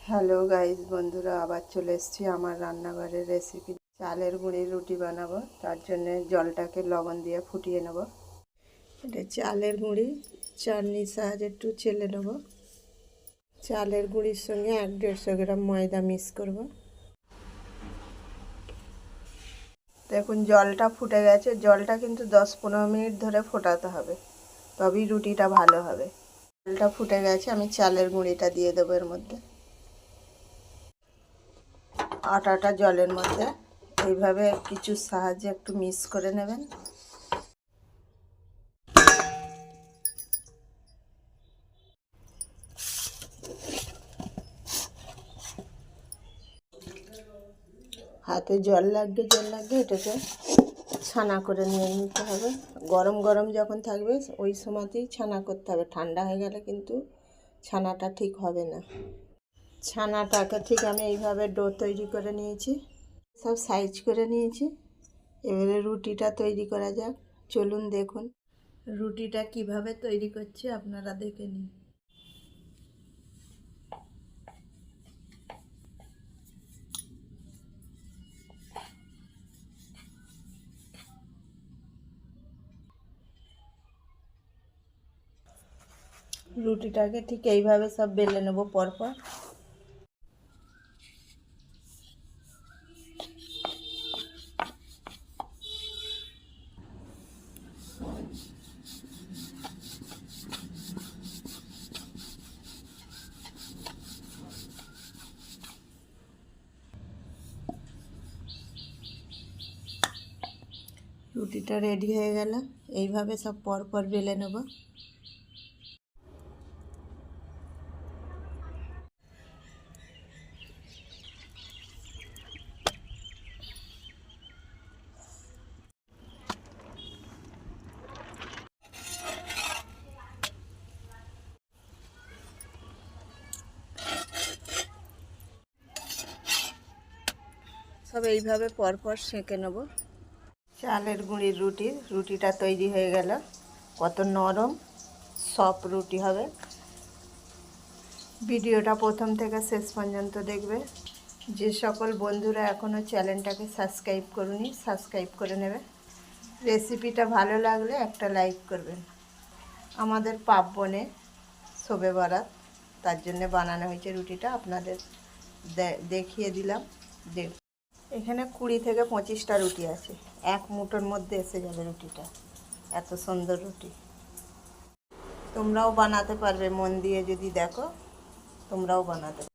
Hello guys বন্ধুরা, আবার চলে এসেছি আমার রান্নাঘরের রেসিপি। চালের গুঁড়ির রুটি বানাবো, তার জন্য জলটাকে লবণ দিয়ে ফুটিয়ে নেব। এটা চালের গুঁড়ি চাটনির সাহায্যে একটু চেলে নেব। চালের গুঁড়ির সঙ্গে 1-150 গ্রাম ময়দা মিক্স করব। দেখুন জলটা ফুটে গেছে। জলটা কিন্তু 10-15 মিনিট ধরে ফোটাতে হবে, তবেই রুটিটা ভালো হবে। জলটা ফুটে গেছে, আমি চালের গুঁড়িটা দিয়ে দেবো এর মধ্যে। আটাটা জলের মধ্যে এইভাবে কিছু সাহায্যে একটু মিক্স করে নেবেন। হাতে জল লাগবে এটাকে ছানা করে নিয়ে নিতে হবে। গরম গরম যখন থাকবে ওই সময়তেই ছানা করতে হবে, ঠান্ডা হয়ে গেলে কিন্তু ছানাটা ঠিক হবে না। ছানাটাকে ঠিক আমি এইভাবে ডো তৈরি করে নিয়েছি, সব সাইজ করে নিয়েছি। এবারে রুটিটা তৈরি করা যাক। চলুন দেখুন রুটিটা কিভাবে তৈরি করছি, আপনারা দেখে নিন। রুটিটাকে ঠিক এইভাবে সব বেলে নেব পরপর। রুটিটা রেডি হয়ে গেল। এইভাবে সব পরপর বেলে নেব। সব এইভাবে পরপর সেঁকে নেব। চালের গুঁড়ির রুটিটা তৈরি হয়ে গেল। কত নরম সফট রুটি হবে। ভিডিওটা প্রথম থেকে শেষ পর্যন্ত দেখবে। যে সকল বন্ধুরা এখনও চ্যানেলটাকে সাবস্ক্রাইব করুনি, সাবস্ক্রাইব করে নেবে। রেসিপিটা ভালো লাগলে একটা লাইক করবেন। আমাদের পার্বণে শবে বরাত, তার জন্য বানানো হয়েছে রুটিটা, আপনাদের দেখিয়ে দিলাম। এখানে 20 থেকে 25টা রুটি আছে, এক মুঠোর মধ্যে এসে যাবে রুটিটা। এত সুন্দর রুটি তোমরাও বানাতে পারবে, মন দিয়ে যদি দেখো তোমরাও বানাতে পারবে।